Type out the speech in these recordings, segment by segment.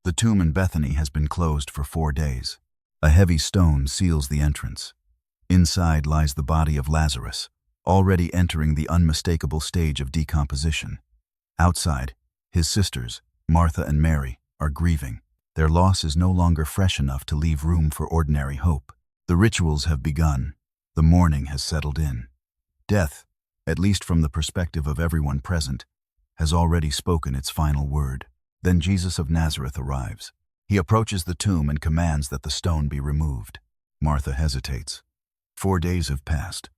The tomb in Bethany has been closed for 4 days. A heavy stone seals the entrance. Inside lies the body of Lazarus, already entering the unmistakable stage of decomposition. Outside, his sisters, Martha and Mary, are grieving. Their loss is no longer fresh enough to leave room for ordinary hope. The rituals have begun. The mourning has settled in. Death, at least from the perspective of everyone present, has already spoken its final word. Then Jesus of Nazareth arrives. He approaches the tomb and commands that the stone be removed. Martha hesitates. 4 days have passed.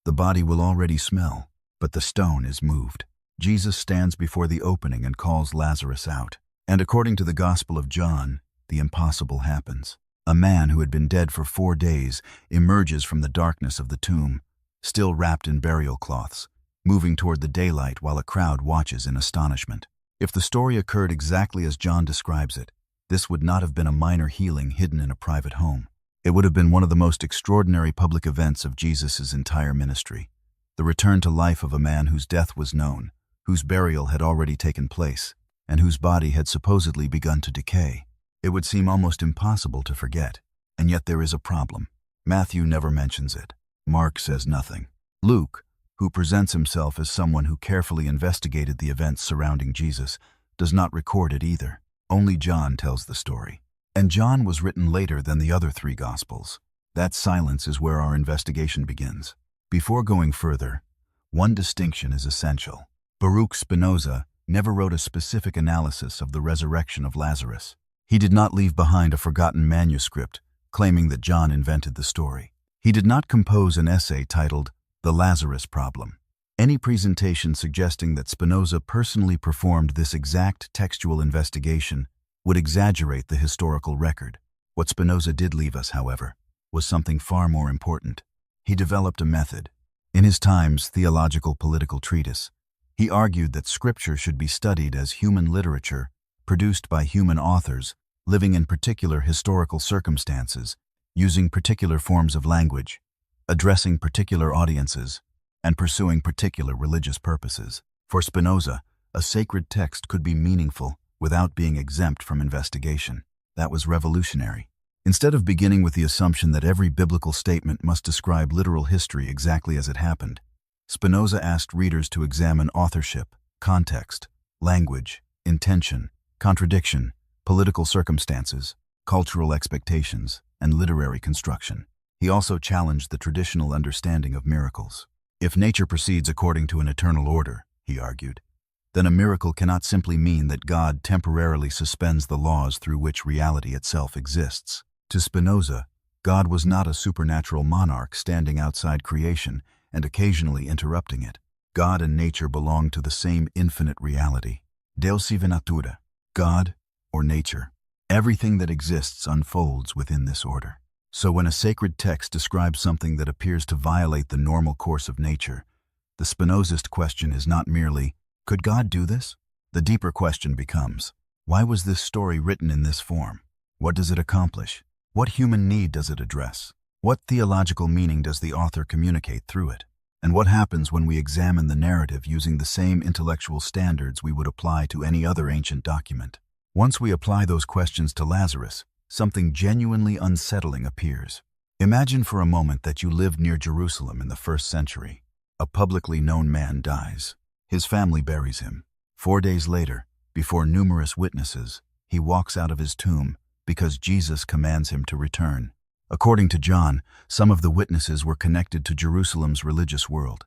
The body will already smell, but the stone is moved. Jesus stands before the opening and calls Lazarus out. And according to the Gospel of John, the impossible happens. A man who had been dead for 4 days emerges from the darkness of the tomb, still wrapped in burial cloths, moving toward the daylight while a crowd watches in astonishment. If the story occurred exactly as John describes it, this would not have been a minor healing hidden in a private home. It would have been one of the most extraordinary public events of Jesus' entire ministry. The return to life of a man whose death was known, whose burial had already taken place, and whose body had supposedly begun to decay. It would seem almost impossible to forget, and yet there is a problem. Matthew never mentions it. Mark says nothing. Luke, who presents himself as someone who carefully investigated the events surrounding Jesus, does not record it either. Only John tells the story. And John was written later than the other 3 Gospels. That silence is where our investigation begins. Before going further, one distinction is essential. Baruch Spinoza never wrote a specific analysis of the resurrection of Lazarus. He did not leave behind a forgotten manuscript claiming that John invented the story. He did not compose an essay titled The Lazarus Problem. Any presentation suggesting that Spinoza personally performed this exact textual investigation would exaggerate the historical record. What Spinoza did leave us, however, was something far more important. He developed a method. In his time's theological political treatise, he argued that Scripture should be studied as human literature produced by human authors living in particular historical circumstances, using particular forms of language, addressing particular audiences, and pursuing particular religious purposes. For Spinoza, a sacred text could be meaningful without being exempt from investigation. That was revolutionary. Instead of beginning with the assumption that every biblical statement must describe literal history exactly as it happened, Spinoza asked readers to examine authorship, context, language, intention, contradiction, political circumstances, cultural expectations, and literary construction. He also challenged the traditional understanding of miracles. If nature proceeds according to an eternal order, he argued, then a miracle cannot simply mean that God temporarily suspends the laws through which reality itself exists. To Spinoza, God was not a supernatural monarch standing outside creation and occasionally interrupting it. God and nature belong to the same infinite reality. Deus sive natura, God or nature. Everything that exists unfolds within this order. So when a sacred text describes something that appears to violate the normal course of nature, the Spinozist question is not merely, could God do this? The deeper question becomes, why was this story written in this form? What does it accomplish? What human need does it address? What theological meaning does the author communicate through it? And what happens when we examine the narrative using the same intellectual standards we would apply to any other ancient document? Once we apply those questions to Lazarus, something genuinely unsettling appears. Imagine for a moment that you lived near Jerusalem in the 1st century. A publicly known man dies. His family buries him. 4 days later, before numerous witnesses, he walks out of his tomb because Jesus commands him to return. According to John, some of the witnesses were connected to Jerusalem's religious world.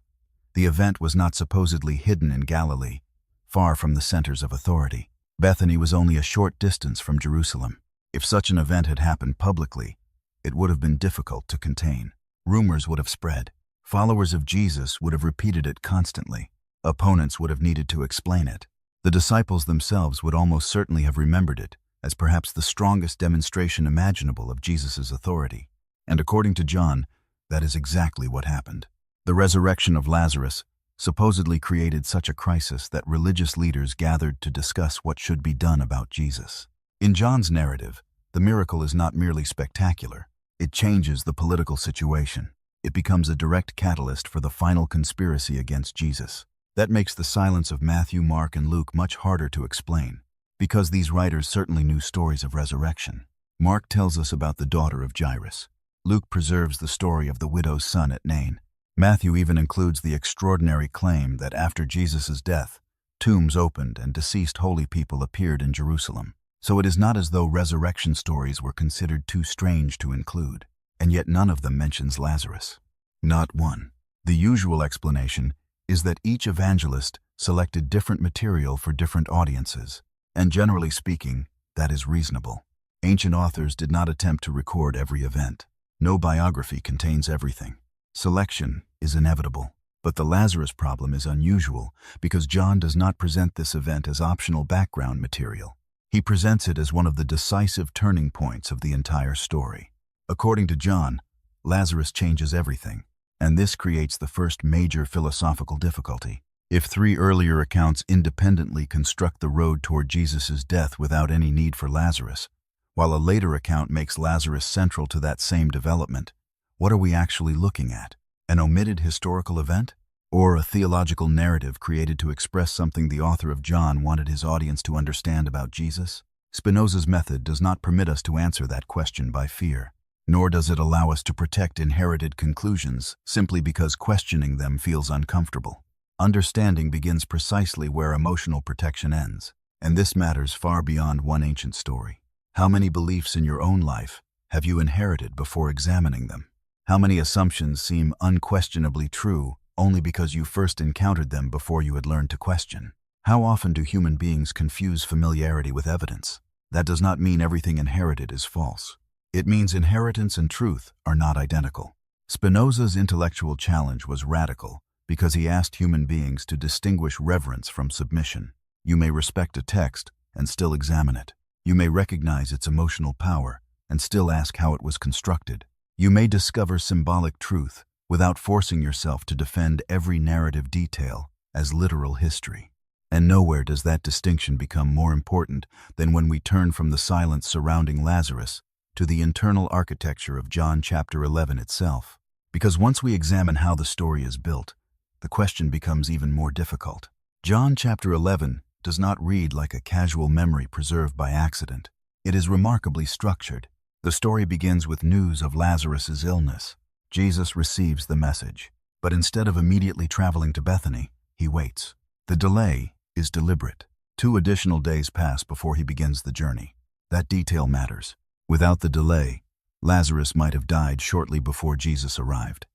The event was not supposedly hidden in Galilee, far from the centers of authority. Bethany was only a short distance from Jerusalem. If such an event had happened publicly, it would have been difficult to contain. Rumors would have spread. Followers of Jesus would have repeated it constantly. Opponents would have needed to explain it. The disciples themselves would almost certainly have remembered it as perhaps the strongest demonstration imaginable of Jesus' authority. And according to John, that is exactly what happened. The resurrection of Lazarus supposedly created such a crisis that religious leaders gathered to discuss what should be done about Jesus. In John's narrative, the miracle is not merely spectacular. It changes the political situation. It becomes a direct catalyst for the final conspiracy against Jesus. That makes the silence of Matthew, Mark, and Luke much harder to explain. because these writers certainly knew stories of resurrection. Mark tells us about the daughter of Jairus. Luke preserves the story of the widow's son at Nain. Matthew even includes the extraordinary claim that after Jesus' death, tombs opened and deceased holy people appeared in Jerusalem. So it is not as though resurrection stories were considered too strange to include, and yet none of them mentions Lazarus. Not one. The usual explanation is that each evangelist selected different material for different audiences, and generally speaking, that is reasonable. Ancient authors did not attempt to record every event. No biography contains everything. Selection is inevitable, but the Lazarus problem is unusual because John does not present this event as optional background material. He presents it as one of the decisive turning points of the entire story. According to John, Lazarus changes everything, and this creates the first major philosophical difficulty. If 3 earlier accounts independently construct the road toward Jesus' death without any need for Lazarus, while a later account makes Lazarus central to that same development, what are we actually looking at? An omitted historical event? Or a theological narrative created to express something the author of John wanted his audience to understand about Jesus? Spinoza's method does not permit us to answer that question by fear, nor does it allow us to protect inherited conclusions simply because questioning them feels uncomfortable. Understanding begins precisely where emotional protection ends, and this matters far beyond one ancient story. How many beliefs in your own life have you inherited before examining them? How many assumptions seem unquestionably true only because you first encountered them before you had learned to question? How often do human beings confuse familiarity with evidence? That does not mean everything inherited is false. It means inheritance and truth are not identical. Spinoza's intellectual challenge was radical because he asked human beings to distinguish reverence from submission. You may respect a text and still examine it. You may recognize its emotional power and still ask how it was constructed. You may discover symbolic truth without forcing yourself to defend every narrative detail as literal history. And nowhere does that distinction become more important than when we turn from the silence surrounding Lazarus to the internal architecture of John chapter 11 itself. Because once we examine how the story is built, the question becomes even more difficult. John chapter 11 does not read like a casual memory preserved by accident. It is remarkably structured. The story begins with news of Lazarus' illness. Jesus receives the message, but instead of immediately traveling to Bethany, he waits. The delay is deliberate. 2 additional days pass before he begins the journey. That detail matters. Without the delay, Lazarus might have died shortly before Jesus arrived.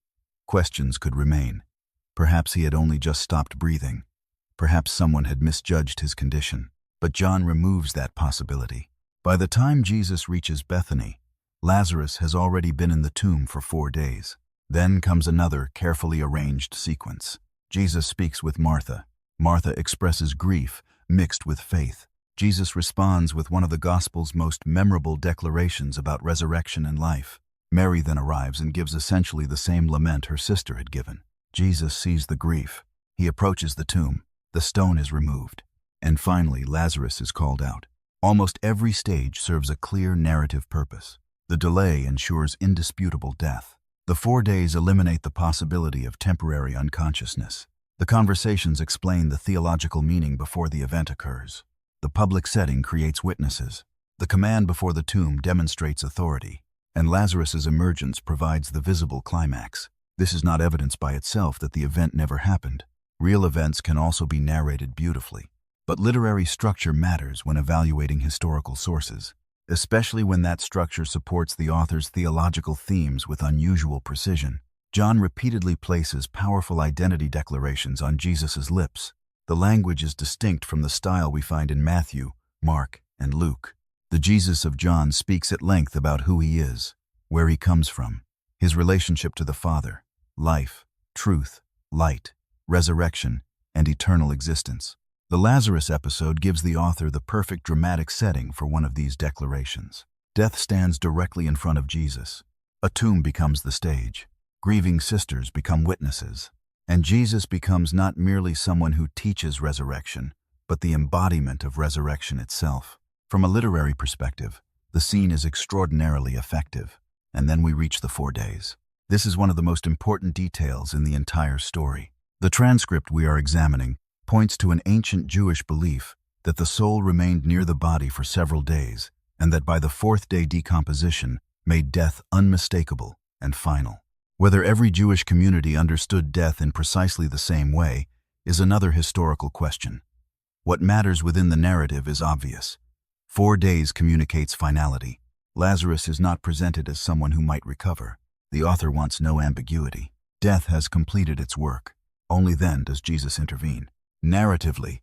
Questions could remain. Perhaps he had only just stopped breathing. Perhaps someone had misjudged his condition. But John removes that possibility. By the time Jesus reaches Bethany, Lazarus has already been in the tomb for 4 days. Then comes another carefully arranged sequence. Jesus speaks with Martha. Martha expresses grief mixed with faith. Jesus responds with one of the Gospel's most memorable declarations about resurrection and life. Mary then arrives and gives essentially the same lament her sister had given. Jesus sees the grief. He approaches the tomb. The stone is removed. And finally, Lazarus is called out. Almost every stage serves a clear narrative purpose. The delay ensures indisputable death. The 4 days eliminate the possibility of temporary unconsciousness. The conversations explain the theological meaning before the event occurs. The public setting creates witnesses. The command before the tomb demonstrates authority. And Lazarus' emergence provides the visible climax. This is not evidence by itself that the event never happened. Real events can also be narrated beautifully. But literary structure matters when evaluating historical sources, especially when that structure supports the author's theological themes with unusual precision. John repeatedly places powerful identity declarations on Jesus' lips. The language is distinct from the style we find in Matthew, Mark, and Luke. The Jesus of John speaks at length about who he is, where he comes from, his relationship to the Father, life, truth, light, resurrection, and eternal existence. The Lazarus episode gives the author the perfect dramatic setting for one of these declarations. Death stands directly in front of Jesus. A tomb becomes the stage. Grieving sisters become witnesses. And Jesus becomes not merely someone who teaches resurrection, but the embodiment of resurrection itself. From a literary perspective, the scene is extraordinarily effective. And then we reach the 4 days. This is one of the most important details in the entire story. The transcript we are examining points to an ancient Jewish belief that the soul remained near the body for several days, and that by the fourth day decomposition made death unmistakable and final. Whether every Jewish community understood death in precisely the same way is another historical question. What matters within the narrative is obvious. 4 days communicates finality. Lazarus is not presented as someone who might recover. The author wants no ambiguity. Death has completed its work. Only then does Jesus intervene. Narratively,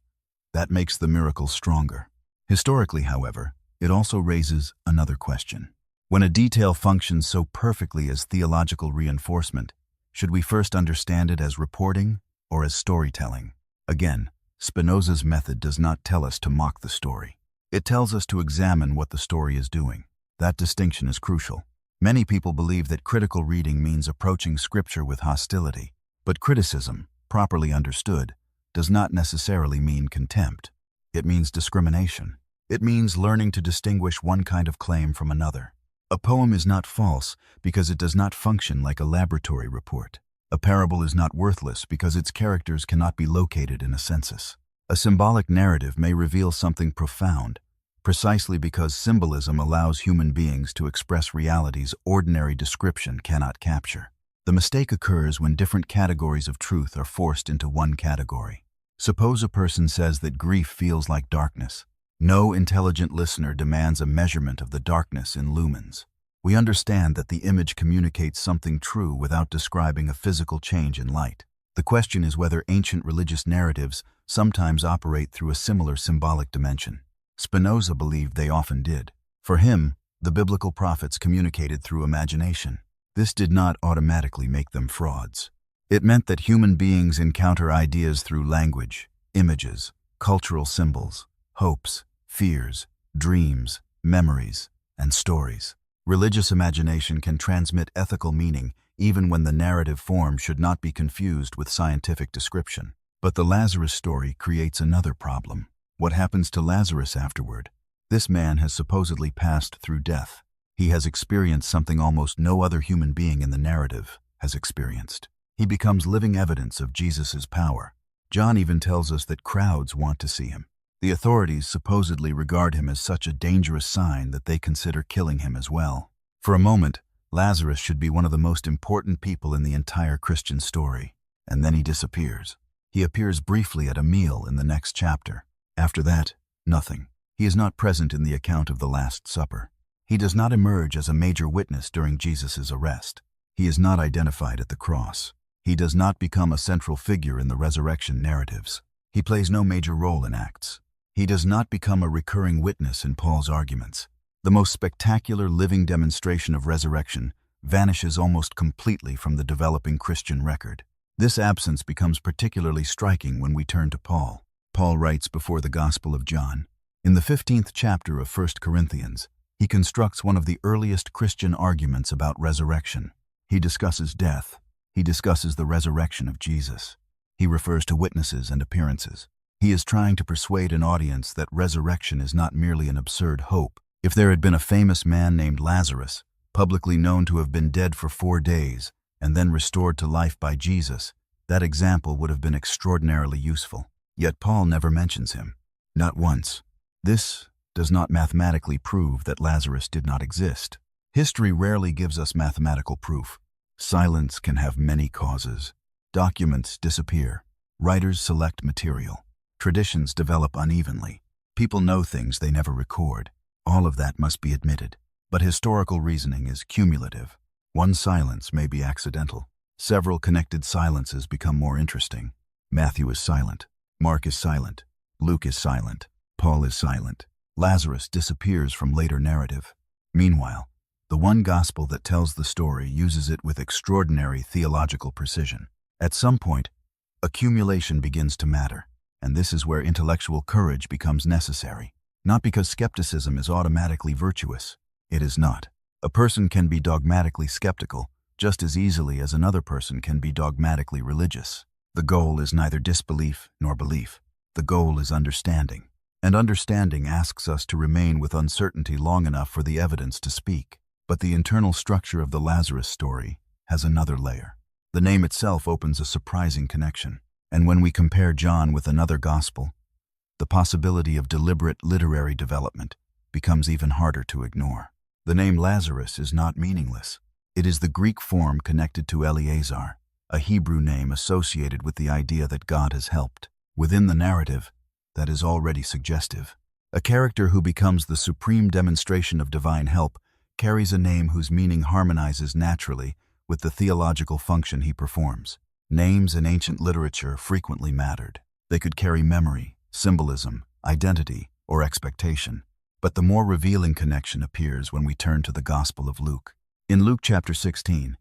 that makes the miracle stronger. Historically, however, it also raises another question. When a detail functions so perfectly as theological reinforcement, should we first understand it as reporting or as storytelling? Again, Spinoza's method does not tell us to mock the story. It tells us to examine what the story is doing. That distinction is crucial. Many people believe that critical reading means approaching Scripture with hostility, but criticism, properly understood, does not necessarily mean contempt. It means discrimination. It means learning to distinguish one kind of claim from another. A poem is not false because it does not function like a laboratory report. A parable is not worthless because its characters cannot be located in a census. A symbolic narrative may reveal something profound, precisely because symbolism allows human beings to express realities ordinary description cannot capture. The mistake occurs when different categories of truth are forced into one category. Suppose a person says that grief feels like darkness. No intelligent listener demands a measurement of the darkness in lumens. We understand that the image communicates something true without describing a physical change in light. The question is whether ancient religious narratives sometimes operate through a similar symbolic dimension. Spinoza believed they often did. For him, the biblical prophets communicated through imagination. This did not automatically make them frauds. It meant that human beings encounter ideas through language, images, cultural symbols, hopes, fears, dreams, memories, and stories. Religious imagination can transmit ethical meaning even when the narrative form should not be confused with scientific description. But the Lazarus story creates another problem. What happens to Lazarus afterward? This man has supposedly passed through death. He has experienced something almost no other human being in the narrative has experienced. He becomes living evidence of Jesus' power. John even tells us that crowds want to see him. The authorities supposedly regard him as such a dangerous sign that they consider killing him as well. For a moment, Lazarus should be one of the most important people in the entire Christian story, and then he disappears. He appears briefly at a meal in the next chapter. After that, nothing. He is not present in the account of the Last Supper. He does not emerge as a major witness during Jesus' arrest. He is not identified at the cross. He does not become a central figure in the resurrection narratives. He plays no major role in Acts. He does not become a recurring witness in Paul's arguments. The most spectacular living demonstration of resurrection vanishes almost completely from the developing Christian record. This absence becomes particularly striking when we turn to Paul. Paul writes before the Gospel of John. In the 15th chapter of 1 Corinthians, he constructs one of the earliest Christian arguments about resurrection. He discusses death. He discusses the resurrection of Jesus. He refers to witnesses and appearances. He is trying to persuade an audience that resurrection is not merely an absurd hope. If there had been a famous man named Lazarus, publicly known to have been dead for 4 days, and then restored to life by Jesus, that example would have been extraordinarily useful. Yet Paul never mentions him. Not once. This does not mathematically prove that Lazarus did not exist. History rarely gives us mathematical proof. Silence can have many causes. Documents disappear. Writers select material. Traditions develop unevenly. People know things they never record. All of that must be admitted. But historical reasoning is cumulative. One silence may be accidental. Several connected silences become more interesting. Matthew is silent. Mark is silent. Luke is silent. Paul is silent. Lazarus disappears from later narrative. Meanwhile, the one gospel that tells the story uses it with extraordinary theological precision. At some point, accumulation begins to matter, and this is where intellectual courage becomes necessary. Not because skepticism is automatically virtuous. It is not. A person can be dogmatically skeptical just as easily as another person can be dogmatically religious. The goal is neither disbelief nor belief. The goal is understanding. And understanding asks us to remain with uncertainty long enough for the evidence to speak. But the internal structure of the Lazarus story has another layer. The name itself opens a surprising connection. And when we compare John with another gospel, the possibility of deliberate literary development becomes even harder to ignore. The name Lazarus is not meaningless. It is the Greek form connected to Eleazar, a Hebrew name associated with the idea that God has helped. Within the narrative, that is already suggestive. A character who becomes the supreme demonstration of divine help carries a name whose meaning harmonizes naturally with the theological function he performs. Names in ancient literature frequently mattered. They could carry memory, symbolism, identity, or expectation. But the more revealing connection appears when we turn to the Gospel of Luke. In Luke chapter 16,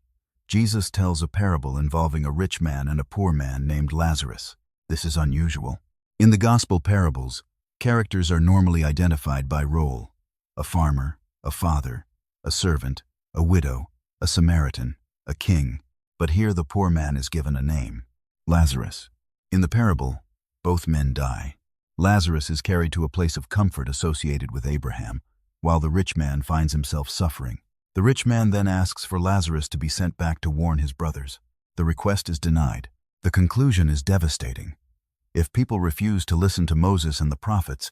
Jesus tells a parable involving a rich man and a poor man named Lazarus. This is unusual. In the Gospel parables, characters are normally identified by role: a farmer, a father, a servant, a widow, a Samaritan, a king. But here the poor man is given a name: Lazarus. In the parable, both men die. Lazarus is carried to a place of comfort associated with Abraham, while the rich man finds himself suffering. The rich man then asks for Lazarus to be sent back to warn his brothers. The request is denied. The conclusion is devastating. If people refuse to listen to Moses and the prophets,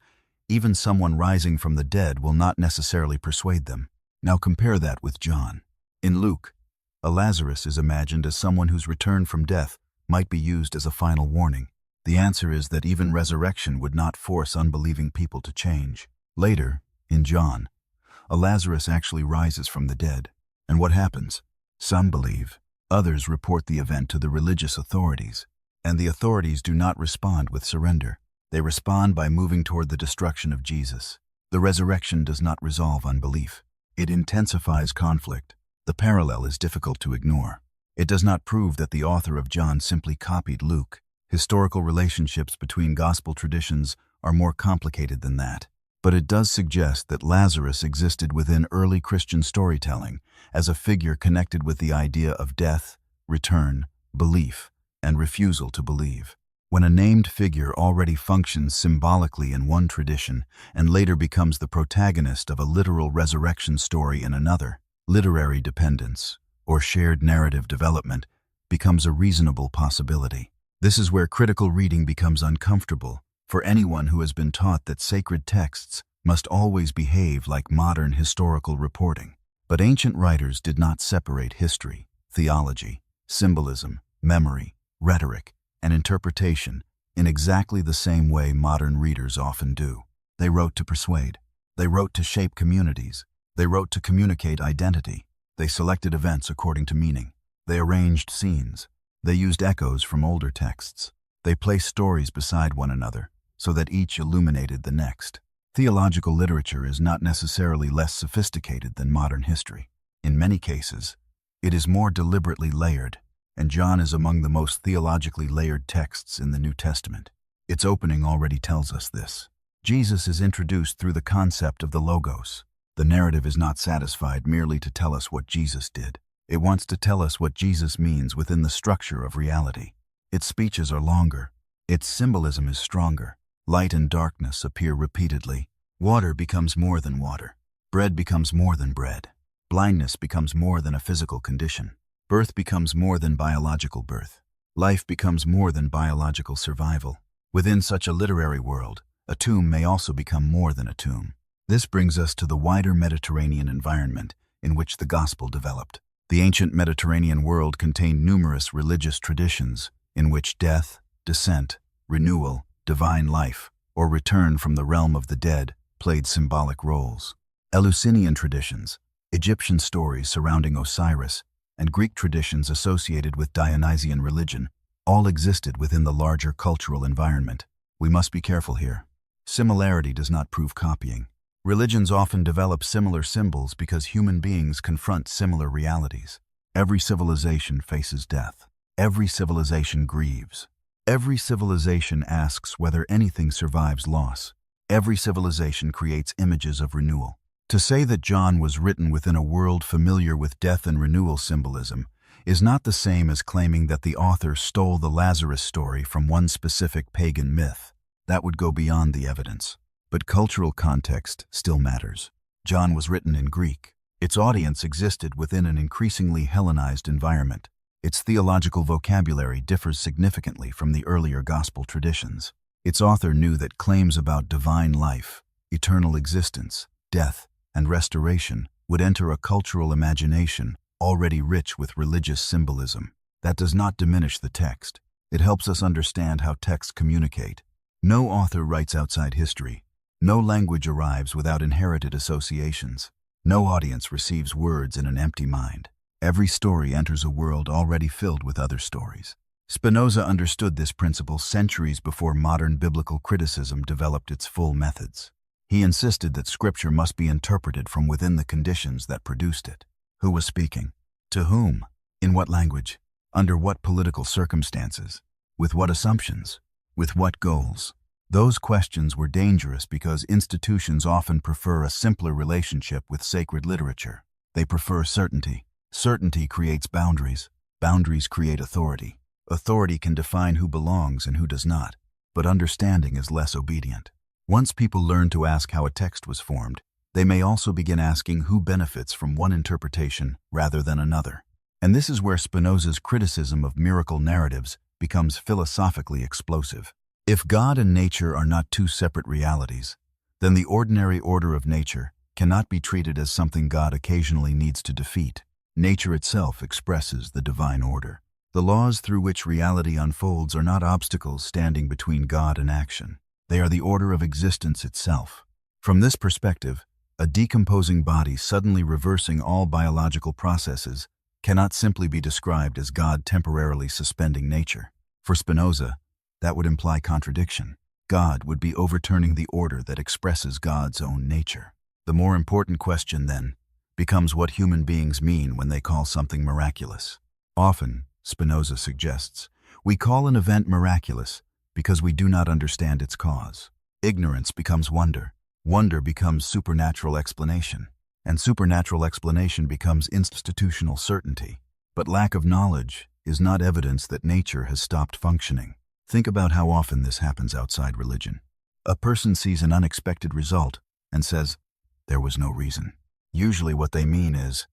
even someone rising from the dead will not necessarily persuade them. Now compare that with John. In Luke, a Lazarus is imagined as someone whose return from death might be used as a final warning. The answer is that even resurrection would not force unbelieving people to change. Later, in John, a Lazarus actually rises from the dead. And what happens? Some believe. Others report the event to the religious authorities. And the authorities do not respond with surrender. They respond by moving toward the destruction of Jesus. The resurrection does not resolve unbelief. It intensifies conflict. The parallel is difficult to ignore. It does not prove that the author of John simply copied Luke. Historical relationships between gospel traditions are more complicated than that. But it does suggest that Lazarus existed within early Christian storytelling as a figure connected with the idea of death, return, belief, and refusal to believe. When a named figure already functions symbolically in one tradition and later becomes the protagonist of a literal resurrection story in another, literary dependence, or shared narrative development, becomes a reasonable possibility. This is where critical reading becomes uncomfortable for anyone who has been taught that sacred texts must always behave like modern historical reporting. But ancient writers did not separate history, theology, symbolism, memory, rhetoric, and interpretation in exactly the same way modern readers often do. They wrote to persuade. They wrote to shape communities. They wrote to communicate identity. They selected events according to meaning. They arranged scenes. They used echoes from older texts. They placed stories beside one another so that each illuminated the next. Theological literature is not necessarily less sophisticated than modern history. In many cases, it is more deliberately layered, and John is among the most theologically layered texts in the New Testament. Its opening already tells us this. Jesus is introduced through the concept of the Logos. The narrative is not satisfied merely to tell us what Jesus did. It wants to tell us what Jesus means within the structure of reality. Its speeches are longer. Its symbolism is stronger. Light and darkness appear repeatedly. Water becomes more than water. Bread becomes more than bread. Blindness becomes more than a physical condition. Birth becomes more than biological birth. Life becomes more than biological survival. Within such a literary world, a tomb may also become more than a tomb. This brings us to the wider Mediterranean environment in which the gospel developed. The ancient Mediterranean world contained numerous religious traditions in which death, descent, renewal, divine life, or return from the realm of the dead played symbolic roles. Eleusinian traditions, Egyptian stories surrounding Osiris, and Greek traditions associated with Dionysian religion all existed within the larger cultural environment. We must be careful here. Similarity does not prove copying. Religions often develop similar symbols because human beings confront similar realities. Every civilization faces death. Every civilization grieves. Every civilization asks whether anything survives loss. Every civilization creates images of renewal. To say that John was written within a world familiar with death and renewal symbolism is not the same as claiming that the author stole the Lazarus story from one specific pagan myth. That would go beyond the evidence. But cultural context still matters. John was written in Greek. Its audience existed within an increasingly Hellenized environment. Its theological vocabulary differs significantly from the earlier gospel traditions. Its author knew that claims about divine life, eternal existence, death, and restoration would enter a cultural imagination already rich with religious symbolism. That does not diminish the text. It helps us understand how texts communicate. No author writes outside history. No language arrives without inherited associations. No audience receives words in an empty mind. Every story enters a world already filled with other stories. Spinoza understood this principle centuries before modern biblical criticism developed its full methods. He insisted that Scripture must be interpreted from within the conditions that produced it. Who was speaking? To whom? In what language? Under what political circumstances? With what assumptions? With what goals? Those questions were dangerous because institutions often prefer a simpler relationship with sacred literature. They prefer certainty. Certainty creates boundaries. Boundaries create authority. Authority can define who belongs and who does not, but understanding is less obedient. Once people learn to ask how a text was formed, they may also begin asking who benefits from one interpretation rather than another. And this is where Spinoza's criticism of miracle narratives becomes philosophically explosive. If God and nature are not two separate realities, then the ordinary order of nature cannot be treated as something God occasionally needs to defeat. Nature itself expresses the divine order. The laws through which reality unfolds are not obstacles standing between God and action. They are the order of existence itself. From this perspective, a decomposing body suddenly reversing all biological processes cannot simply be described as God temporarily suspending nature. For Spinoza, that would imply contradiction. God would be overturning the order that expresses God's own nature. The more important question, then, becomes what human beings mean when they call something miraculous. Often, Spinoza suggests, we call an event miraculous because we do not understand its cause. Ignorance becomes wonder. Wonder becomes supernatural explanation. And supernatural explanation becomes institutional certainty. But lack of knowledge is not evidence that nature has stopped functioning. Think about how often this happens outside religion. A person sees an unexpected result and says, "There was no reason." Usually what they mean is,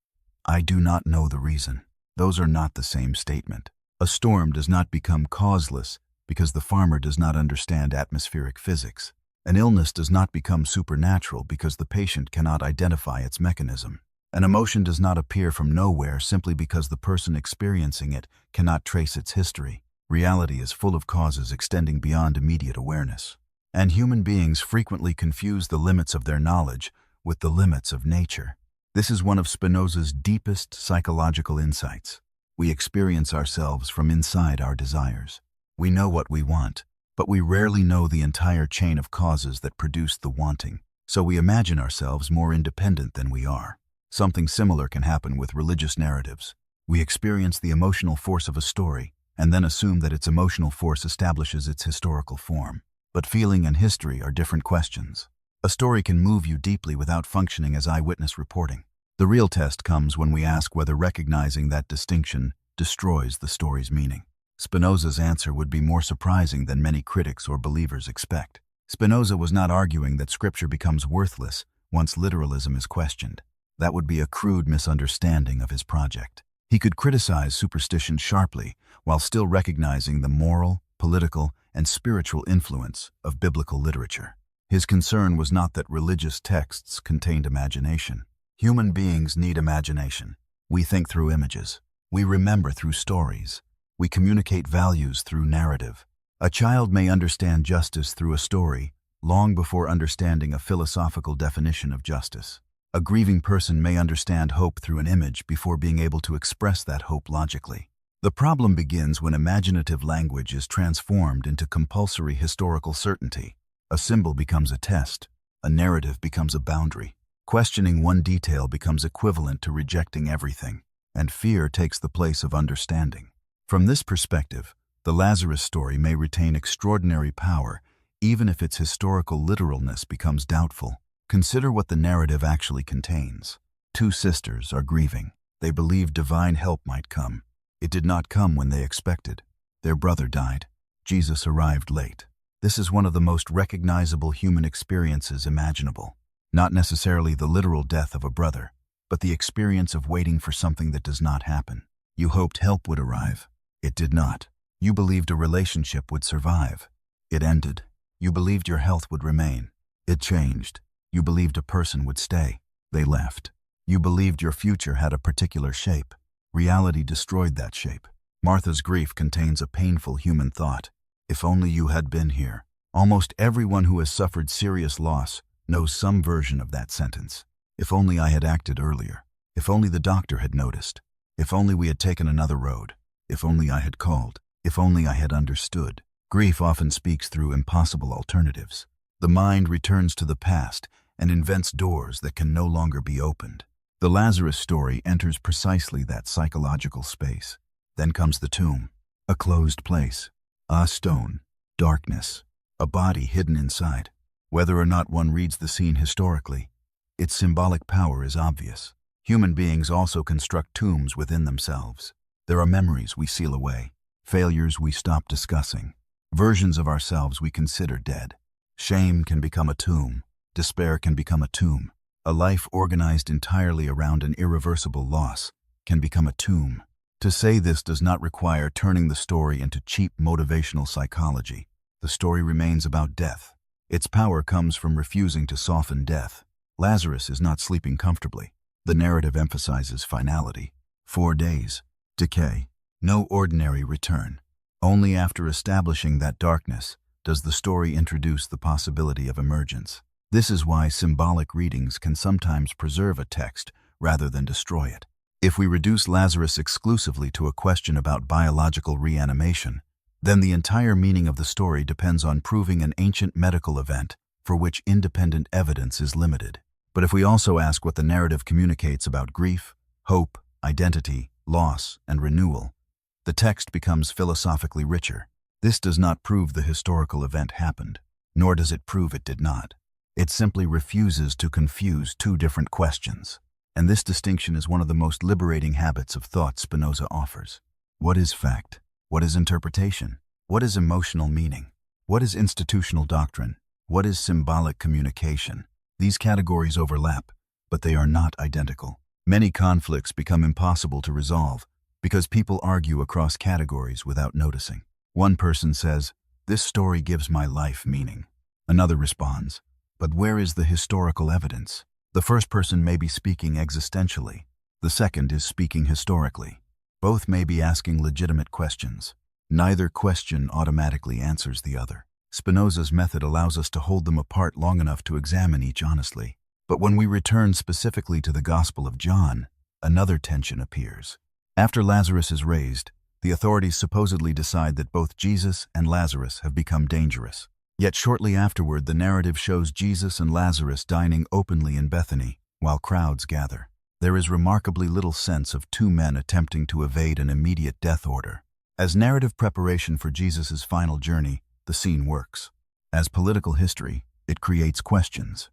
"I do not know the reason." Those are not the same statement. A storm does not become causeless because the farmer does not understand atmospheric physics. An illness does not become supernatural because the patient cannot identify its mechanism. An emotion does not appear from nowhere simply because the person experiencing it cannot trace its history. Reality is full of causes extending beyond immediate awareness. And human beings frequently confuse the limits of their knowledge with the limits of nature. This is one of Spinoza's deepest psychological insights. We experience ourselves from inside our desires. We know what we want, but we rarely know the entire chain of causes that produce the wanting. So we imagine ourselves more independent than we are. Something similar can happen with religious narratives. We experience the emotional force of a story, and then assume that its emotional force establishes its historical form. But feeling and history are different questions. A story can move you deeply without functioning as eyewitness reporting. The real test comes when we ask whether recognizing that distinction destroys the story's meaning. Spinoza's answer would be more surprising than many critics or believers expect. Spinoza was not arguing that Scripture becomes worthless once literalism is questioned. That would be a crude misunderstanding of his project. He could criticize superstition sharply while still recognizing the moral, political, and spiritual influence of biblical literature. His concern was not that religious texts contained imagination. Human beings need imagination. We think through images. We remember through stories. We communicate values through narrative. A child may understand justice through a story long before understanding a philosophical definition of justice. A grieving person may understand hope through an image before being able to express that hope logically. The problem begins when imaginative language is transformed into compulsory historical certainty. A symbol becomes a test. A narrative becomes a boundary. Questioning one detail becomes equivalent to rejecting everything, and fear takes the place of understanding. From this perspective, the Lazarus story may retain extraordinary power even if its historical literalness becomes doubtful. Consider what the narrative actually contains. Two sisters are grieving. They believe divine help might come. It did not come when they expected. Their brother died. Jesus arrived late. This is one of the most recognizable human experiences imaginable. Not necessarily the literal death of a brother, but the experience of waiting for something that does not happen. You hoped help would arrive. It did not. You believed a relationship would survive. It ended. You believed your health would remain. It changed. You believed a person would stay. They left. You believed your future had a particular shape. Reality destroyed that shape. Martha's grief contains a painful human thought. If only you had been here. Almost everyone who has suffered serious loss knows some version of that sentence. If only I had acted earlier. If only the doctor had noticed. If only we had taken another road. If only I had called. If only I had understood. Grief often speaks through impossible alternatives. The mind returns to the past and invents doors that can no longer be opened. The Lazarus story enters precisely that psychological space. Then comes the tomb, a closed place, a stone, darkness, a body hidden inside. Whether or not one reads the scene historically, its symbolic power is obvious. Human beings also construct tombs within themselves. There are memories we seal away, failures we stop discussing, versions of ourselves we consider dead. Shame can become a tomb. Despair can become a tomb. A life organized entirely around an irreversible loss can become a tomb. To say this does not require turning the story into cheap motivational psychology. The story remains about death. Its power comes from refusing to soften death. Lazarus is not sleeping comfortably. The narrative emphasizes finality. 4 days. Decay. No ordinary return. Only after establishing that darkness does the story introduce the possibility of emergence. This is why symbolic readings can sometimes preserve a text rather than destroy it. If we reduce Lazarus exclusively to a question about biological reanimation, then the entire meaning of the story depends on proving an ancient medical event for which independent evidence is limited. But if we also ask what the narrative communicates about grief, hope, identity, loss, and renewal, the text becomes philosophically richer. This does not prove the historical event happened, nor does it prove it did not. It simply refuses to confuse two different questions. And this distinction is one of the most liberating habits of thought Spinoza offers. What is fact? What is interpretation? What is emotional meaning? What is institutional doctrine? What is symbolic communication? These categories overlap, but they are not identical. Many conflicts become impossible to resolve because people argue across categories without noticing. One person says, "This story gives my life meaning." Another responds, "But where is the historical evidence?" The first person may be speaking existentially. The second is speaking historically. Both may be asking legitimate questions. Neither question automatically answers the other. Spinoza's method allows us to hold them apart long enough to examine each honestly. But when we return specifically to the Gospel of John, another tension appears. After Lazarus is raised, the authorities supposedly decide that both Jesus and Lazarus have become dangerous. Yet shortly afterward, the narrative shows Jesus and Lazarus dining openly in Bethany, while crowds gather. There is remarkably little sense of two men attempting to evade an immediate death order. As narrative preparation for Jesus' final journey, the scene works. As political history, it creates questions.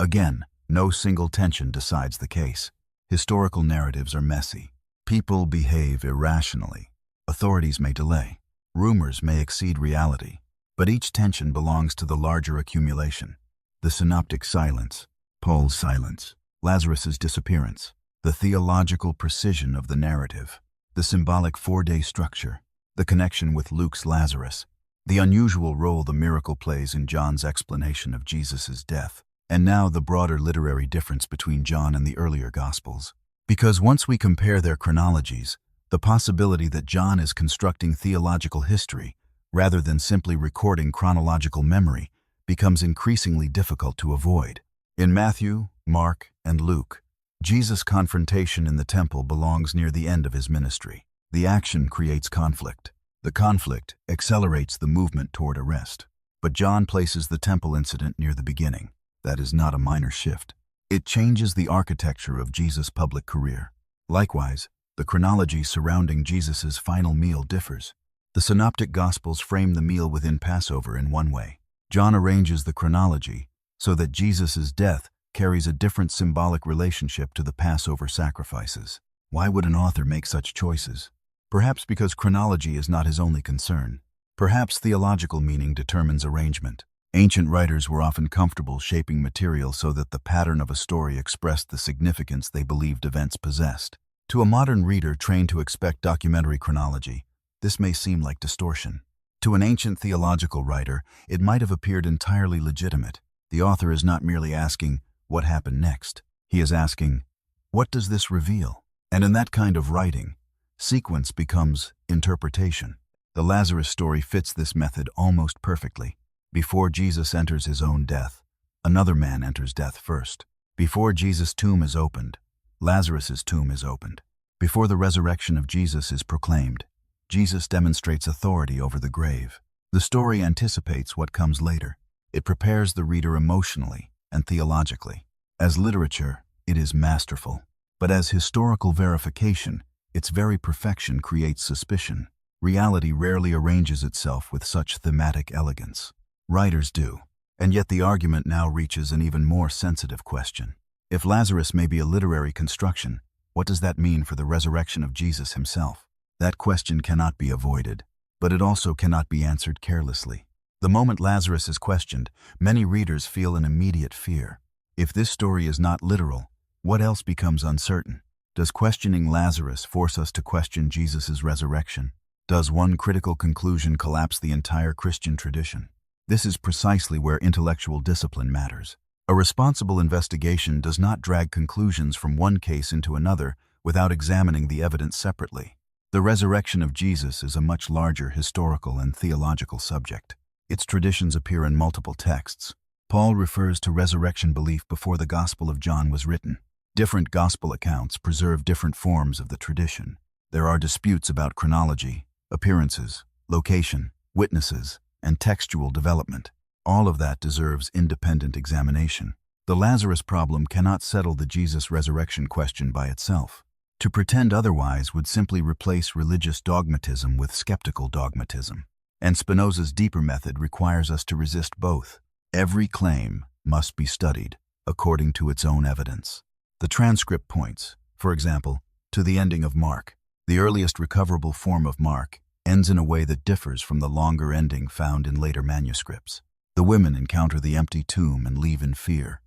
Again, no single tension decides the case. Historical narratives are messy. People behave irrationally. Authorities may delay. Rumors may exceed reality. But each tension belongs to the larger accumulation. The synoptic silence, Paul's silence, Lazarus' disappearance, the theological precision of the narrative, the symbolic 4-day structure, the connection with Luke's Lazarus, the unusual role the miracle plays in John's explanation of Jesus' death, and now the broader literary difference between John and the earlier Gospels. Because once we compare their chronologies, the possibility that John is constructing theological history rather than simply recording chronological memory becomes increasingly difficult to avoid. In Matthew, Mark, and Luke, Jesus' confrontation in the temple belongs near the end of his ministry. The action creates conflict. The conflict accelerates the movement toward arrest. But John places the temple incident near the beginning. That is not a minor shift. It changes the architecture of Jesus' public career. Likewise, the chronology surrounding Jesus' final meal differs. The Synoptic Gospels frame the meal within Passover in one way. John arranges the chronology so that Jesus' death carries a different symbolic relationship to the Passover sacrifices. Why would an author make such choices? Perhaps because chronology is not his only concern. Perhaps theological meaning determines arrangement. Ancient writers were often comfortable shaping material so that the pattern of a story expressed the significance they believed events possessed. To a modern reader trained to expect documentary chronology, this may seem like distortion. To an ancient theological writer, it might have appeared entirely legitimate. The author is not merely asking, what happened next? He is asking, what does this reveal? And in that kind of writing, sequence becomes interpretation. The Lazarus story fits this method almost perfectly. Before Jesus enters his own death, another man enters death first. Before Jesus' tomb is opened, Lazarus' tomb is opened. Before the resurrection of Jesus is proclaimed, Jesus demonstrates authority over the grave. The story anticipates what comes later. It prepares the reader emotionally and theologically. As literature, it is masterful. But as historical verification, its very perfection creates suspicion. Reality rarely arranges itself with such thematic elegance. Writers do. And yet the argument now reaches an even more sensitive question. If Lazarus may be a literary construction, what does that mean for the resurrection of Jesus himself? That question cannot be avoided, but it also cannot be answered carelessly. The moment Lazarus is questioned, many readers feel an immediate fear. If this story is not literal, what else becomes uncertain? Does questioning Lazarus force us to question Jesus' resurrection? Does one critical conclusion collapse the entire Christian tradition? This is precisely where intellectual discipline matters. A responsible investigation does not drag conclusions from one case into another without examining the evidence separately. The resurrection of Jesus is a much larger historical and theological subject. Its traditions appear in multiple texts. Paul refers to resurrection belief before the Gospel of John was written. Different gospel accounts preserve different forms of the tradition. There are disputes about chronology, appearances, location, witnesses, and textual development. All of that deserves independent examination. The Lazarus problem cannot settle the Jesus resurrection question by itself. To pretend otherwise would simply replace religious dogmatism with skeptical dogmatism. And Spinoza's deeper method requires us to resist both. Every claim must be studied according to its own evidence. The transcript points, for example, to the ending of Mark. The earliest recoverable form of Mark ends in a way that differs from the longer ending found in later manuscripts. The women encounter the empty tomb and leave in fear,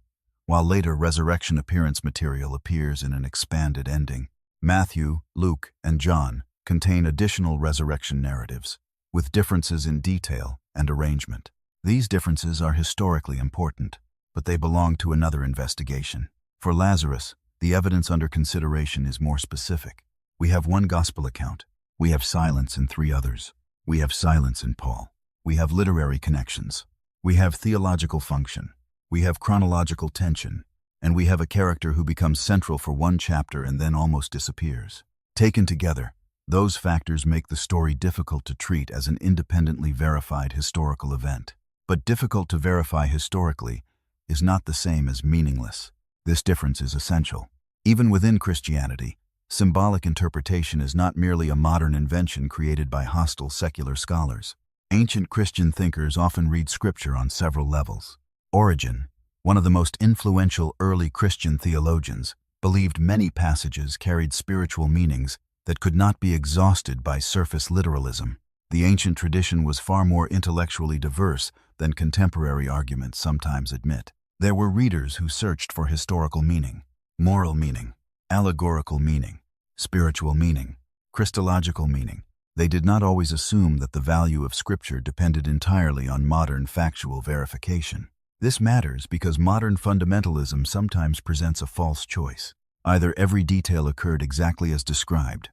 while later resurrection appearance material appears in an expanded ending. Matthew, Luke, and John contain additional resurrection narratives, with differences in detail and arrangement. These differences are historically important, but they belong to another investigation. For Lazarus, the evidence under consideration is more specific. We have one gospel account. We have silence in three others. We have silence in Paul. We have literary connections. We have theological function. We have chronological tension. And we have a character who becomes central for one chapter and then almost disappears. Taken together, those factors make the story difficult to treat as an independently verified historical event. But difficult to verify historically is not the same as meaningless. This difference is essential. Even within Christianity, symbolic interpretation is not merely a modern invention created by hostile secular scholars. Ancient Christian thinkers often read Scripture on several levels. Origen, one of the most influential early Christian theologians, believed many passages carried spiritual meanings that could not be exhausted by surface literalism. The ancient tradition was far more intellectually diverse than contemporary arguments sometimes admit. There were readers who searched for historical meaning, moral meaning, allegorical meaning, spiritual meaning, Christological meaning. They did not always assume that the value of Scripture depended entirely on modern factual verification. This matters because modern fundamentalism sometimes presents a false choice. Either every detail occurred exactly as described,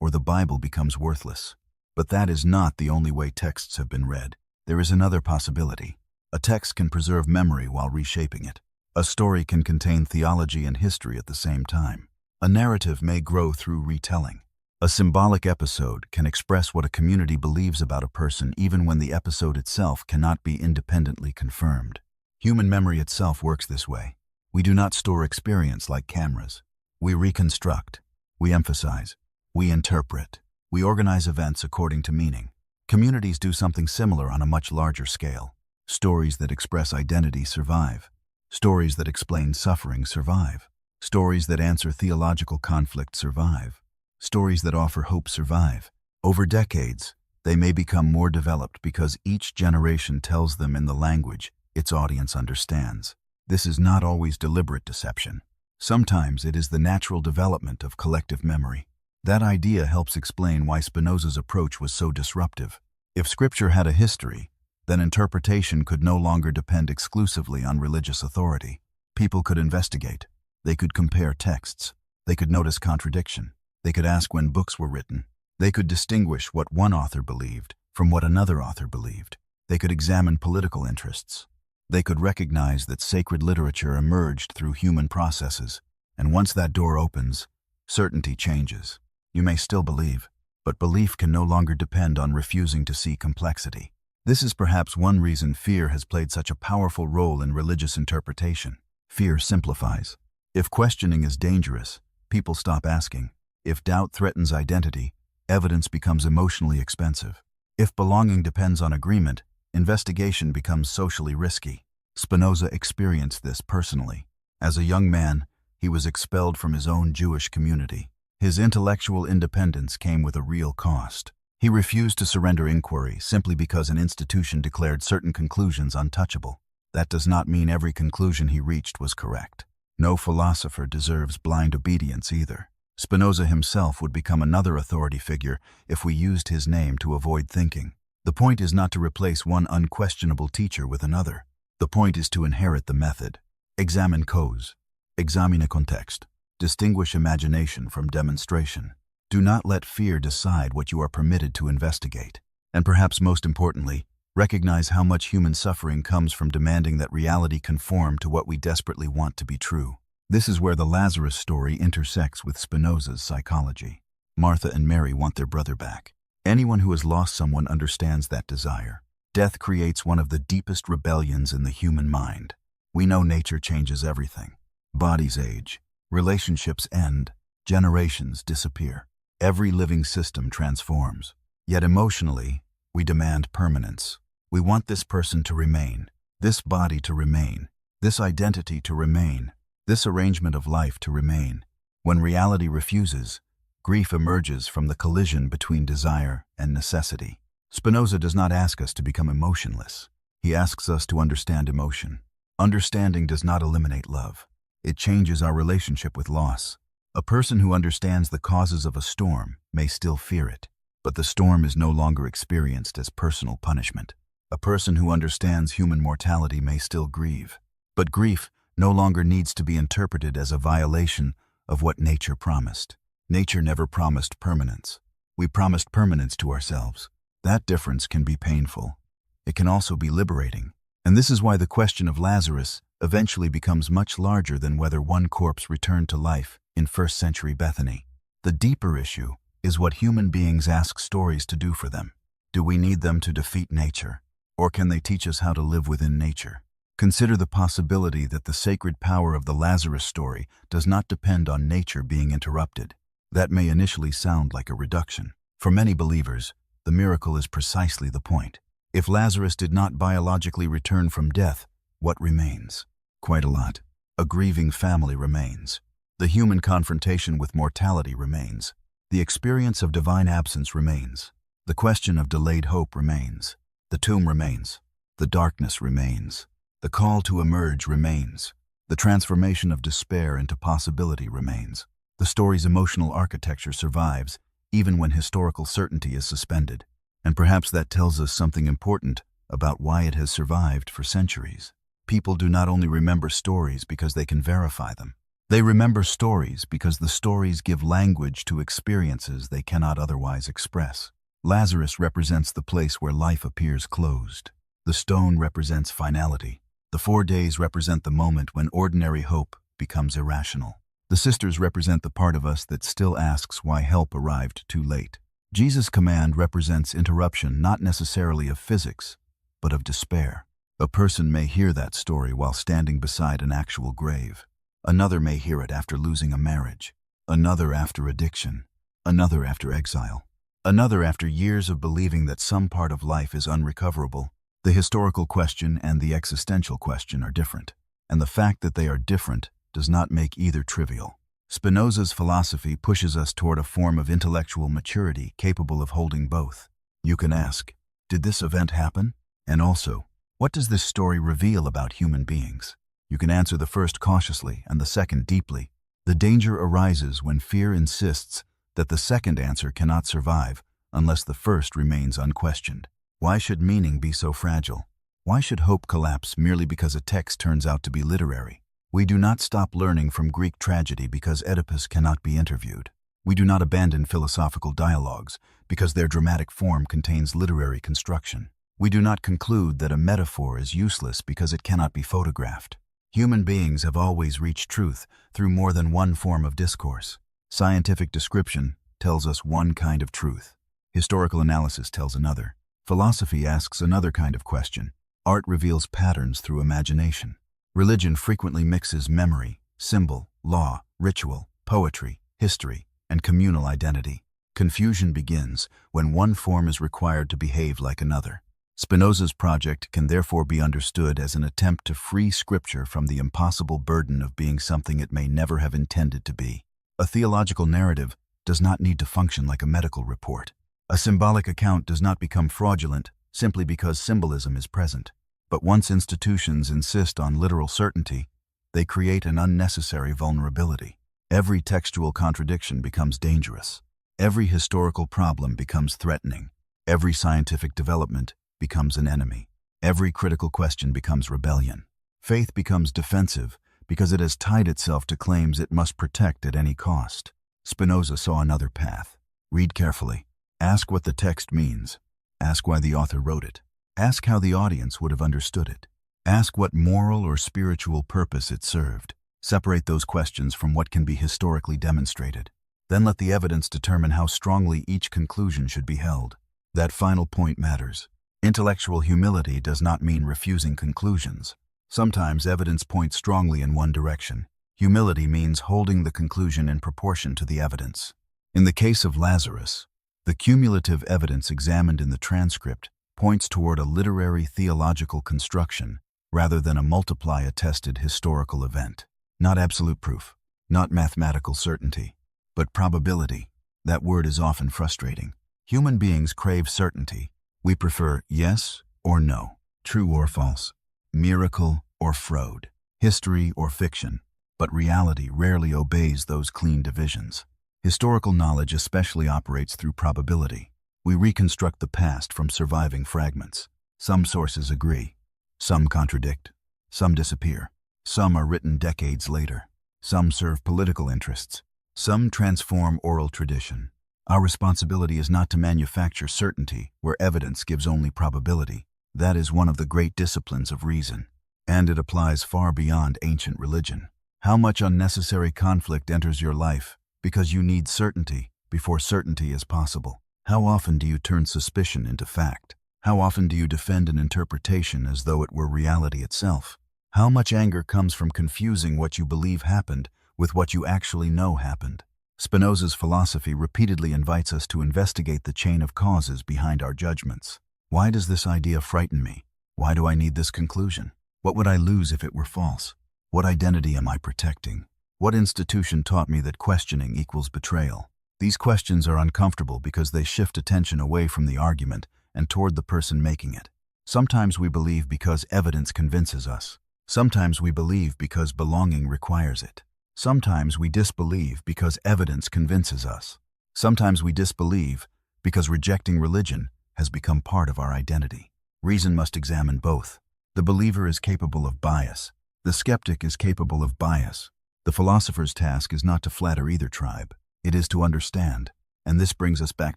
or the Bible becomes worthless. But that is not the only way texts have been read. There is another possibility. A text can preserve memory while reshaping it. A story can contain theology and history at the same time. A narrative may grow through retelling. A symbolic episode can express what a community believes about a person even when the episode itself cannot be independently confirmed. Human memory itself works this way. We do not store experience like cameras. We reconstruct. We emphasize. We interpret. We organize events according to meaning. Communities do something similar on a much larger scale. Stories that express identity survive. Stories that explain suffering survive. Stories that answer theological conflict survive. Stories that offer hope survive. Over decades, they may become more developed because each generation tells them in the language its audience understands. This is not always deliberate deception. Sometimes it is the natural development of collective memory. That idea helps explain why Spinoza's approach was so disruptive. If Scripture had a history, then interpretation could no longer depend exclusively on religious authority. People could investigate. They could compare texts. They could notice contradiction. They could ask when books were written. They could distinguish what one author believed from what another author believed. They could examine political interests. They could recognize that sacred literature emerged through human processes. And once that door opens, certainty changes. You may still believe, but belief can no longer depend on refusing to see complexity. This is perhaps one reason fear has played such a powerful role in religious interpretation. Fear simplifies. If questioning is dangerous, people stop asking. If doubt threatens identity, evidence becomes emotionally expensive. If belonging depends on agreement, investigation becomes socially risky. Spinoza experienced this personally. As a young man, he was expelled from his own Jewish community. His intellectual independence came with a real cost. He refused to surrender inquiry simply because an institution declared certain conclusions untouchable. That does not mean every conclusion he reached was correct. No philosopher deserves blind obedience either. Spinoza himself would become another authority figure if we used his name to avoid thinking. The point is not to replace one unquestionable teacher with another. The point is to inherit the method. Examine cause. Examine context. Distinguish imagination from demonstration. Do not let fear decide what you are permitted to investigate. And perhaps most importantly, recognize how much human suffering comes from demanding that reality conform to what we desperately want to be true. This is where the Lazarus story intersects with Spinoza's psychology. Martha and Mary want their brother back. Anyone who has lost someone understands that desire. Death creates one of the deepest rebellions in the human mind. We know nature changes everything. Bodies age, relationships end, generations disappear. Every living system transforms. Yet emotionally, we demand permanence. We want this person to remain, this body to remain, this identity to remain, this arrangement of life to remain. When reality refuses, grief emerges from the collision between desire and necessity. Spinoza does not ask us to become emotionless. He asks us to understand emotion. Understanding does not eliminate love. It changes our relationship with loss. A person who understands the causes of a storm may still fear it, but the storm is no longer experienced as personal punishment. A person who understands human mortality may still grieve, but grief no longer needs to be interpreted as a violation of what nature promised. Nature never promised permanence. We promised permanence to ourselves. That difference can be painful. It can also be liberating. And this is why the question of Lazarus eventually becomes much larger than whether one corpse returned to life in first-century Bethany. The deeper issue is what human beings ask stories to do for them. Do we need them to defeat nature, or can they teach us how to live within nature? Consider the possibility that the sacred power of the Lazarus story does not depend on nature being interrupted. That may initially sound like a reduction. For many believers, the miracle is precisely the point. If Lazarus did not biologically return from death, what remains? Quite a lot. A grieving family remains. The human confrontation with mortality remains. The experience of divine absence remains. The question of delayed hope remains. The tomb remains. The darkness remains. The call to emerge remains. The transformation of despair into possibility remains. The story's emotional architecture survives, even when historical certainty is suspended. And perhaps that tells us something important about why it has survived for centuries. People do not only remember stories because they can verify them. They remember stories because the stories give language to experiences they cannot otherwise express. Lazarus represents the place where life appears closed. The stone represents finality. The 4 days represent the moment when ordinary hope becomes irrational. The sisters represent the part of us that still asks why help arrived too late. Jesus' command represents interruption not necessarily of physics, but of despair. A person may hear that story while standing beside an actual grave. Another may hear it after losing a marriage. Another after addiction. Another after exile. Another after years of believing that some part of life is unrecoverable. The historical question and the existential question are different, and the fact that they are different does not make either trivial. Spinoza's philosophy pushes us toward a form of intellectual maturity capable of holding both. You can ask, did this event happen? And also, what does this story reveal about human beings? You can answer the first cautiously and the second deeply. The danger arises when fear insists that the second answer cannot survive unless the first remains unquestioned. Why should meaning be so fragile? Why should hope collapse merely because a text turns out to be literary? We do not stop learning from Greek tragedy because Oedipus cannot be interviewed. We do not abandon philosophical dialogues because their dramatic form contains literary construction. We do not conclude that a metaphor is useless because it cannot be photographed. Human beings have always reached truth through more than one form of discourse. Scientific description tells us one kind of truth. Historical analysis tells another. Philosophy asks another kind of question. Art reveals patterns through imagination. Religion frequently mixes memory, symbol, law, ritual, poetry, history, and communal identity. Confusion begins when one form is required to behave like another. Spinoza's project can therefore be understood as an attempt to free Scripture from the impossible burden of being something it may never have intended to be. A theological narrative does not need to function like a medical report. A symbolic account does not become fraudulent simply because symbolism is present. But once institutions insist on literal certainty, they create an unnecessary vulnerability. Every textual contradiction becomes dangerous. Every historical problem becomes threatening. Every scientific development becomes an enemy. Every critical question becomes rebellion. Faith becomes defensive because it has tied itself to claims it must protect at any cost. Spinoza saw another path. Read carefully. Ask what the text means. Ask why the author wrote it. Ask how the audience would have understood it. Ask what moral or spiritual purpose it served. Separate those questions from what can be historically demonstrated. Then let the evidence determine how strongly each conclusion should be held. That final point matters. Intellectual humility does not mean refusing conclusions. Sometimes evidence points strongly in one direction. Humility means holding the conclusion in proportion to the evidence. In the case of Lazarus, the cumulative evidence examined in the transcript points toward a literary theological construction rather than a multiply-attested historical event. Not absolute proof, not mathematical certainty, but probability. That word is often frustrating. Human beings crave certainty. We prefer yes or no, true or false, miracle or fraud, history or fiction, but reality rarely obeys those clean divisions. Historical knowledge especially operates through probability. We reconstruct the past from surviving fragments. Some sources agree. Some contradict. Some disappear. Some are written decades later. Some serve political interests. Some transform oral tradition. Our responsibility is not to manufacture certainty where evidence gives only probability. That is one of the great disciplines of reason. And it applies far beyond ancient religion. How much unnecessary conflict enters your life because you need certainty before certainty is possible? How often do you turn suspicion into fact? How often do you defend an interpretation as though it were reality itself? How much anger comes from confusing what you believe happened with what you actually know happened? Spinoza's philosophy repeatedly invites us to investigate the chain of causes behind our judgments. Why does this idea frighten me? Why do I need this conclusion? What would I lose if it were false? What identity am I protecting? What institution taught me that questioning equals betrayal? These questions are uncomfortable because they shift attention away from the argument and toward the person making it. Sometimes we believe because evidence convinces us. Sometimes we believe because belonging requires it. Sometimes we disbelieve because evidence convinces us. Sometimes we disbelieve because rejecting religion has become part of our identity. Reason must examine both. The believer is capable of bias. The skeptic is capable of bias. The philosopher's task is not to flatter either tribe. It is to understand. And this brings us back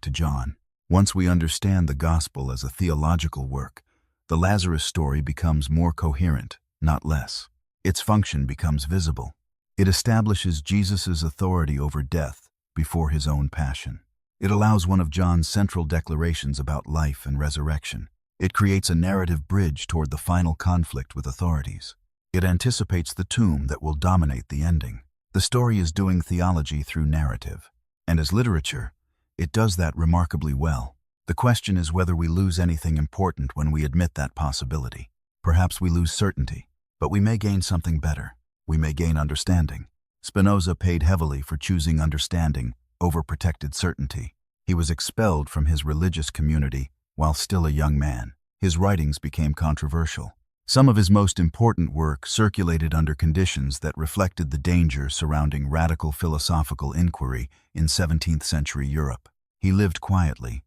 to John. Once we understand the gospel as a theological work, the Lazarus story becomes more coherent, not less. Its function becomes visible. It establishes Jesus' authority over death before his own passion. It allows one of John's central declarations about life and resurrection. It creates a narrative bridge toward the final conflict with authorities. It anticipates the tomb that will dominate the ending. The story is doing theology through narrative. And as literature, it does that remarkably well. The question is whether we lose anything important when we admit that possibility. Perhaps we lose certainty, but we may gain something better. We may gain understanding. Spinoza paid heavily for choosing understanding over protected certainty. He was expelled from his religious community while still a young man. His writings became controversial. Some of his most important work circulated under conditions that reflected the danger surrounding radical philosophical inquiry in 17th-century Europe. He lived quietly,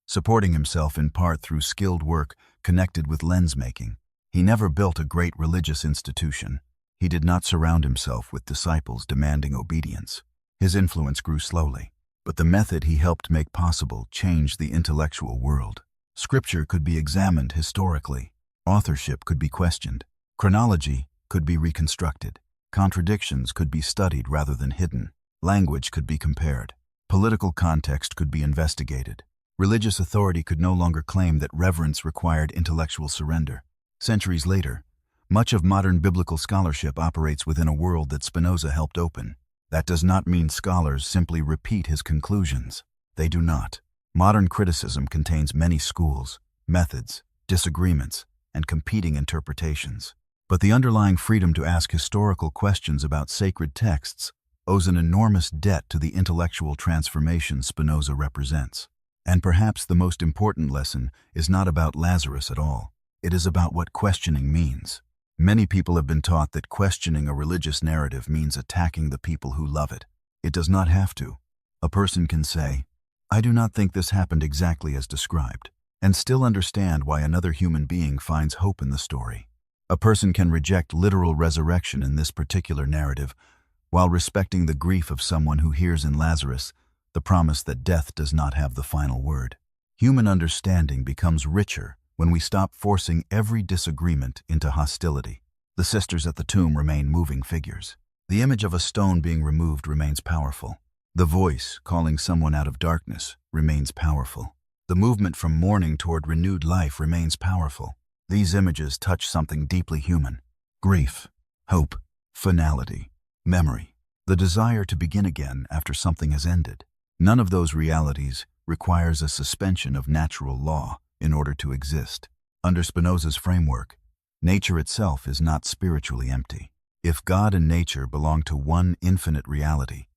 supporting himself in part through skilled work connected with lens-making. He never built a great religious institution. He did not surround himself with disciples demanding obedience. His influence grew slowly, but the method he helped make possible changed the intellectual world. Scripture could be examined historically. Authorship could be questioned. Chronology could be reconstructed. Contradictions could be studied rather than hidden. Language could be compared. Political context could be investigated. Religious authority could no longer claim that reverence required intellectual surrender. Centuries later, much of modern biblical scholarship operates within a world that Spinoza helped open. That does not mean scholars simply repeat his conclusions. They do not. Modern criticism contains many schools, methods, disagreements, and competing interpretations. But the underlying freedom to ask historical questions about sacred texts owes an enormous debt to the intellectual transformation Spinoza represents. And perhaps the most important lesson is not about Lazarus at all. It is about what questioning means. Many people have been taught that questioning a religious narrative means attacking the people who love it. It does not have to. A person can say, "I do not think this happened exactly as described," and still understand why another human being finds hope in the story. A person can reject literal resurrection in this particular narrative while respecting the grief of someone who hears in Lazarus the promise that death does not have the final word. Human understanding becomes richer when we stop forcing every disagreement into hostility. The sisters at the tomb remain moving figures. The image of a stone being removed remains powerful. The voice calling someone out of darkness remains powerful. The movement from mourning toward renewed life remains powerful. These images touch something deeply human: grief, hope, finality, memory, the desire to begin again after something has ended. None of those realities requires a suspension of natural law in order to exist. Under Spinoza's framework, nature itself is not spiritually empty. If God and nature belong to one infinite reality,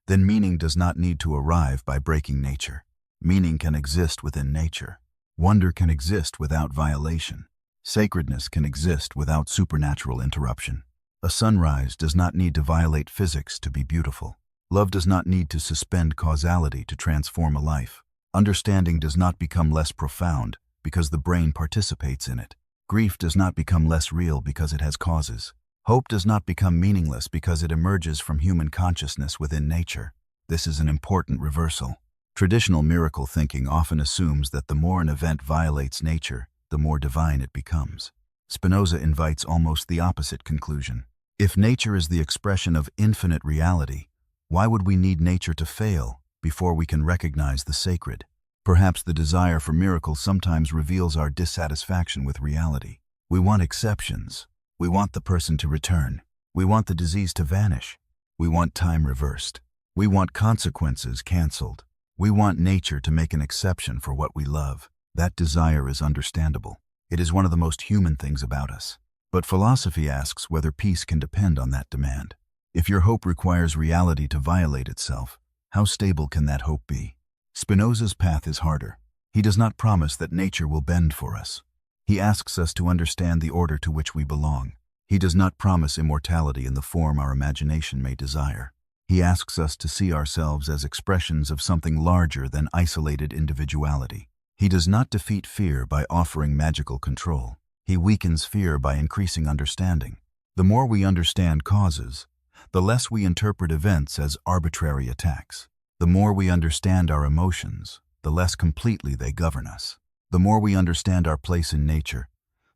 then meaning does not need to arrive by breaking nature. Meaning can exist within nature. Wonder can exist without violation. Sacredness can exist without supernatural interruption. A sunrise does not need to violate physics to be beautiful. Love does not need to suspend causality to transform a life. Understanding does not become less profound because the brain participates in it. Grief does not become less real because it has causes. Hope does not become meaningless because it emerges from human consciousness within nature. This is an important reversal. Traditional miracle thinking often assumes that the more an event violates nature, the more divine it becomes. Spinoza invites almost the opposite conclusion. If nature is the expression of infinite reality, why would we need nature to fail before we can recognize the sacred? Perhaps the desire for miracles sometimes reveals our dissatisfaction with reality. We want exceptions. We want the person to return. We want the disease to vanish. We want time reversed. We want consequences canceled. We want nature to make an exception for what we love. That desire is understandable. It is one of the most human things about us. But philosophy asks whether peace can depend on that demand. If your hope requires reality to violate itself, how stable can that hope be? Spinoza's path is harder. He does not promise that nature will bend for us. He asks us to understand the order to which we belong. He does not promise immortality in the form our imagination may desire. He asks us to see ourselves as expressions of something larger than isolated individuality. He does not defeat fear by offering magical control. He weakens fear by increasing understanding. The more we understand causes, the less we interpret events as arbitrary attacks. The more we understand our emotions, the less completely they govern us. The more we understand our place in nature,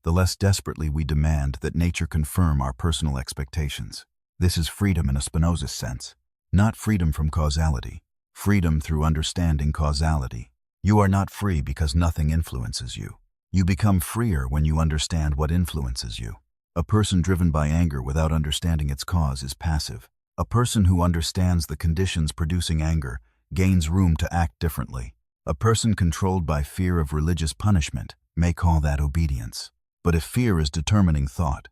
the less desperately we demand that nature confirm our personal expectations. This is freedom in a Spinoza sense, not freedom from causality, freedom through understanding causality. You are not free because nothing influences you. You become freer when you understand what influences you. A person driven by anger without understanding its cause is passive. A person who understands the conditions producing anger gains room to act differently. A person controlled by fear of religious punishment may call that obedience. But if fear is determining thought,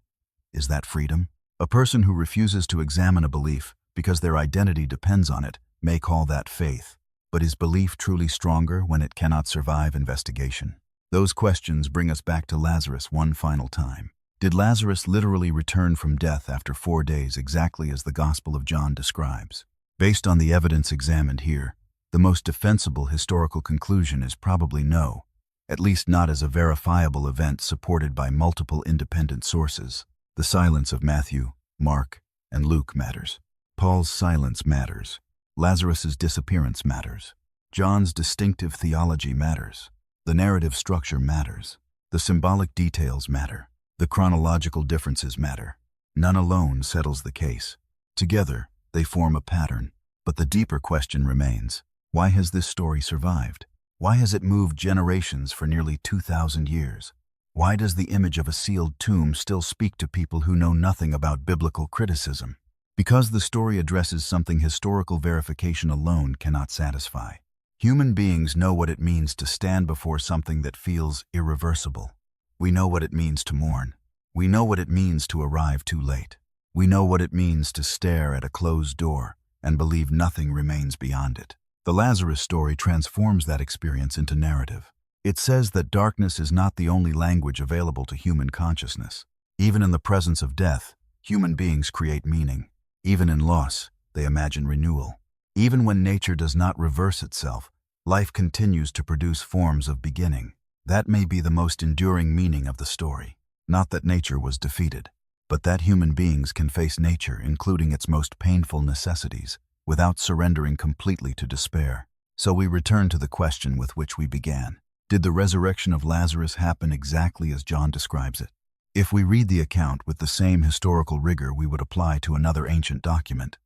is that freedom? A person who refuses to examine a belief because their identity depends on it may call that faith. But is belief truly stronger when it cannot survive investigation? Those questions bring us back to Lazarus one final time. Did Lazarus literally return from death after 4 days exactly as the Gospel of John describes? Based on the evidence examined here, The most defensible historical conclusion is probably no, at least not as a verifiable event supported by multiple independent sources. The silence of Matthew, Mark, and Luke matters. Paul's silence matters. Lazarus's disappearance matters. John's distinctive theology matters. The narrative structure matters. The symbolic details matter. The chronological differences matter. None alone settles the case. Together, they form a pattern. But the deeper question remains, why has this story survived? Why has it moved generations for nearly 2,000 years? Why does the image of a sealed tomb still speak to people who know nothing about biblical criticism? Because the story addresses something historical verification alone cannot satisfy. Human beings know what it means to stand before something that feels irreversible. We know what it means to mourn. We know what it means to arrive too late. We know what it means to stare at a closed door and believe nothing remains beyond it. The Lazarus story transforms that experience into narrative. It says that darkness is not the only language available to human consciousness. Even in the presence of death, human beings create meaning. Even in loss, they imagine renewal. Even when nature does not reverse itself, life continues to produce forms of beginning. That may be the most enduring meaning of the story. Not that nature was defeated, but that human beings can face nature, including its most painful necessities, without surrendering completely to despair. So we return to the question with which we began. Did the resurrection of Lazarus happen exactly as John describes it? If we read the account with the same historical rigor we would apply to another ancient document,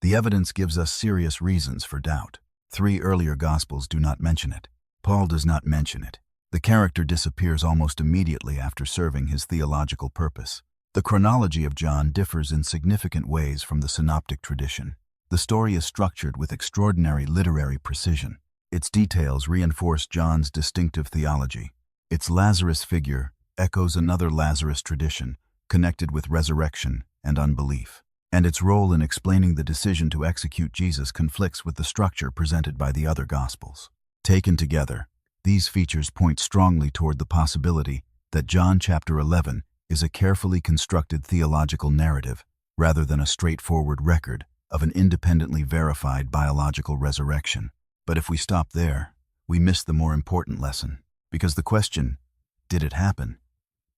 the evidence gives us serious reasons for doubt. 3 earlier Gospels do not mention it. Paul does not mention it. The character disappears almost immediately after serving his theological purpose. The chronology of John differs in significant ways from the synoptic tradition. The story is structured with extraordinary literary precision. Its details reinforce John's distinctive theology. Its Lazarus figure echoes another Lazarus tradition, connected with resurrection and unbelief. And its role in explaining the decision to execute Jesus conflicts with the structure presented by the other Gospels. Taken together, these features point strongly toward the possibility that John chapter 11 is a carefully constructed theological narrative, rather than a straightforward record of an independently verified biological resurrection. But if we stop there, we miss the more important lesson, because the question, did it happen,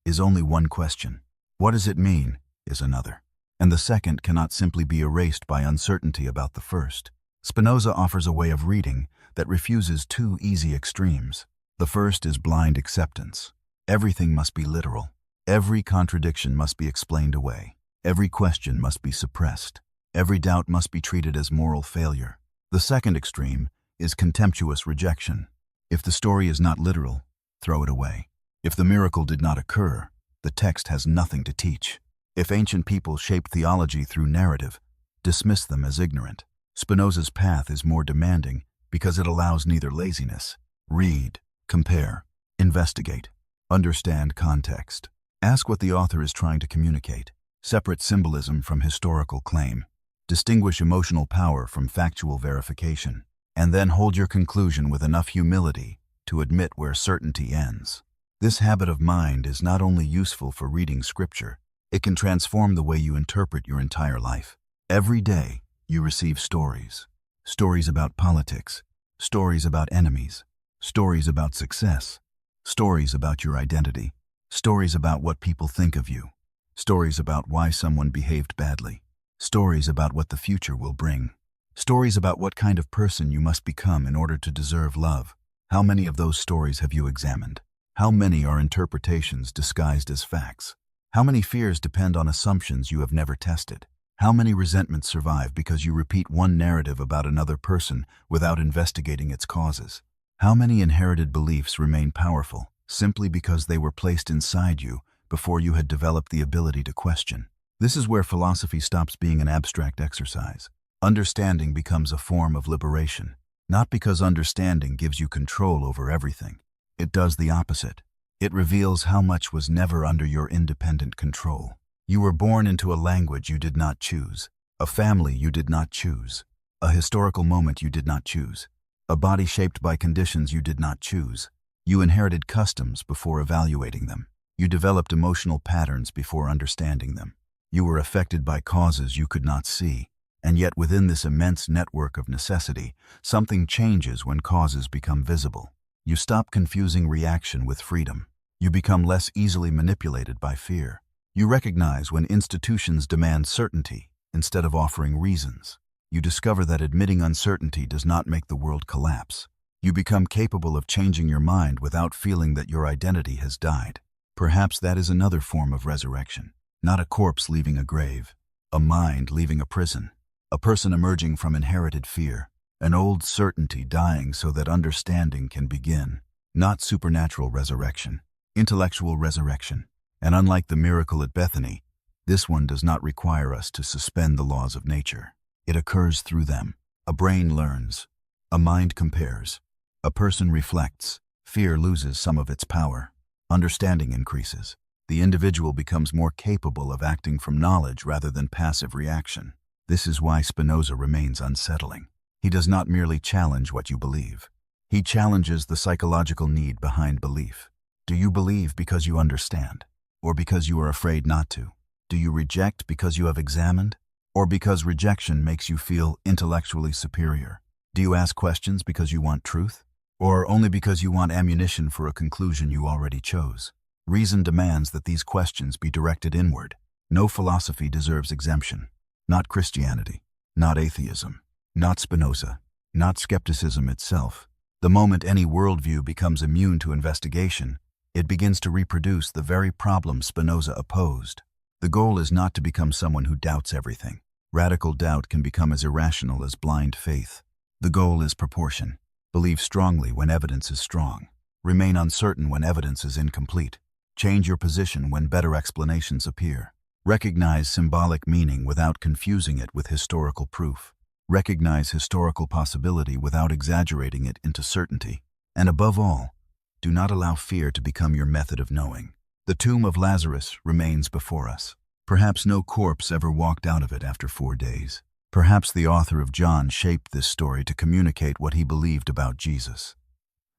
is only one question. What does it mean, is another. And the second cannot simply be erased by uncertainty about the first. Spinoza offers a way of reading that refuses 2 easy extremes. The first is blind acceptance. Everything must be literal. Every contradiction must be explained away. Every question must be suppressed. Every doubt must be treated as moral failure. The second extreme is contemptuous rejection. If the story is not literal, throw it away. If the miracle did not occur, the text has nothing to teach. If ancient people shaped theology through narrative, dismiss them as ignorant. Spinoza's path is more demanding because it allows neither laziness. Read, compare, investigate, understand context. Ask what the author is trying to communicate. Separate symbolism from historical claim. Distinguish emotional power from factual verification. And then hold your conclusion with enough humility to admit where certainty ends. This habit of mind is not only useful for reading scripture, it can transform the way you interpret your entire life. Every day, you receive stories. Stories about politics. Stories about enemies. Stories about success. Stories about your identity. Stories about what people think of you. Stories about why someone behaved badly. Stories about what the future will bring. Stories about what kind of person you must become in order to deserve love. How many of those stories have you examined? How many are interpretations disguised as facts? How many fears depend on assumptions you have never tested? How many resentments survive because you repeat one narrative about another person without investigating its causes? How many inherited beliefs remain powerful simply because they were placed inside you before you had developed the ability to question? This is where philosophy stops being an abstract exercise. Understanding becomes a form of liberation. Not because understanding gives you control over everything. It does the opposite. It reveals how much was never under your independent control. You were born into a language you did not choose, a family you did not choose, a historical moment you did not choose, a body shaped by conditions you did not choose. You inherited customs before evaluating them. You developed emotional patterns before understanding them. You were affected by causes you could not see. And yet within this immense network of necessity, something changes when causes become visible. You stop confusing reaction with freedom. You become less easily manipulated by fear. You recognize when institutions demand certainty instead of offering reasons. You discover that admitting uncertainty does not make the world collapse. You become capable of changing your mind without feeling that your identity has died. Perhaps that is another form of resurrection. Not a corpse leaving a grave, a mind leaving a prison, a person emerging from inherited fear, an old certainty dying so that understanding can begin. Not supernatural resurrection, intellectual resurrection. And unlike the miracle at Bethany, this one does not require us to suspend the laws of nature. It occurs through them. A brain learns. A mind compares. A person reflects. Fear loses some of its power. Understanding increases. The individual becomes more capable of acting from knowledge rather than passive reaction. This is why Spinoza remains unsettling. He does not merely challenge what you believe. He challenges the psychological need behind belief. Do you believe because you understand, or because you are afraid not to? Do you reject because you have examined, or because rejection makes you feel intellectually superior? Do you ask questions because you want truth, or only because you want ammunition for a conclusion you already chose? Reason demands that these questions be directed inward. No philosophy deserves exemption. Not Christianity, not atheism, not Spinoza, not skepticism itself. The moment any worldview becomes immune to investigation, it begins to reproduce the very problem Spinoza opposed. The goal is not to become someone who doubts everything. Radical doubt can become as irrational as blind faith. The goal is proportion. Believe strongly when evidence is strong. Remain uncertain when evidence is incomplete. Change your position when better explanations appear. Recognize symbolic meaning without confusing it with historical proof. Recognize historical possibility without exaggerating it into certainty. And above all, do not allow fear to become your method of knowing. The tomb of Lazarus remains before us. Perhaps no corpse ever walked out of it after 4 days. Perhaps the author of John shaped this story to communicate what he believed about Jesus.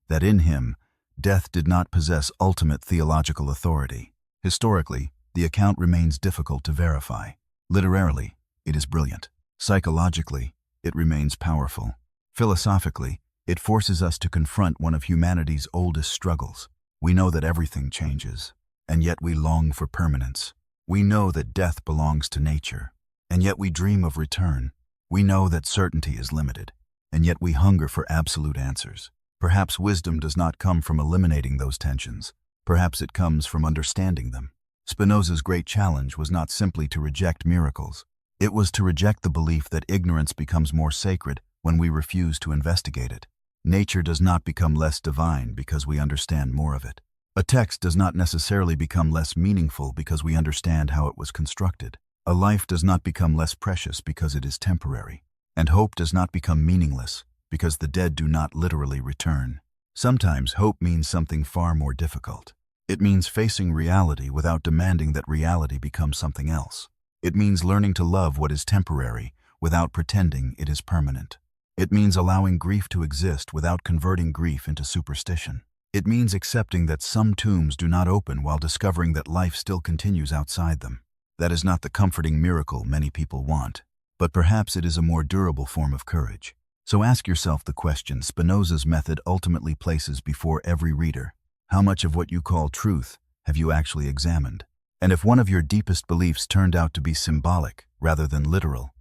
That in him, death did not possess ultimate theological authority. Historically, the account remains difficult to verify. Literarily, it is brilliant. Psychologically, it remains powerful. Philosophically, it forces us to confront one of humanity's oldest struggles. We know that everything changes, and yet we long for permanence. We know that death belongs to nature, and yet we dream of return. We know that certainty is limited, and yet we hunger for absolute answers. Perhaps wisdom does not come from eliminating those tensions. Perhaps it comes from understanding them. Spinoza's great challenge was not simply to reject miracles. It was to reject the belief that ignorance becomes more sacred when we refuse to investigate it. Nature does not become less divine because we understand more of it. A text does not necessarily become less meaningful because we understand how it was constructed. A life does not become less precious because it is temporary. And hope does not become meaningless because the dead do not literally return. Sometimes hope means something far more difficult. It means facing reality without demanding that reality become something else. It means learning to love what is temporary without pretending it is permanent. It means allowing grief to exist without converting grief into superstition. It means accepting that some tombs do not open while discovering that life still continues outside them. That is not the comforting miracle many people want, but perhaps it is a more durable form of courage. So ask yourself the question Spinoza's method ultimately places before every reader. How much of what you call truth have you actually examined? And if one of your deepest beliefs turned out to be symbolic rather than literal,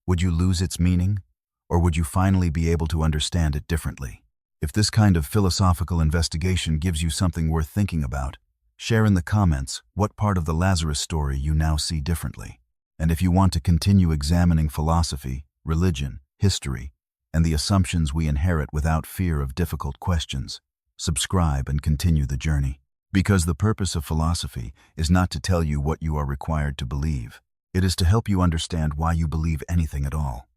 would you lose its meaning? Or would you finally be able to understand it differently? If this kind of philosophical investigation gives you something worth thinking about, share in the comments what part of the Lazarus story you now see differently. And if you want to continue examining philosophy, religion, history, and the assumptions we inherit without fear of difficult questions, subscribe and continue the journey. Because the purpose of philosophy is not to tell you what you are required to believe. It is to help you understand why you believe anything at all.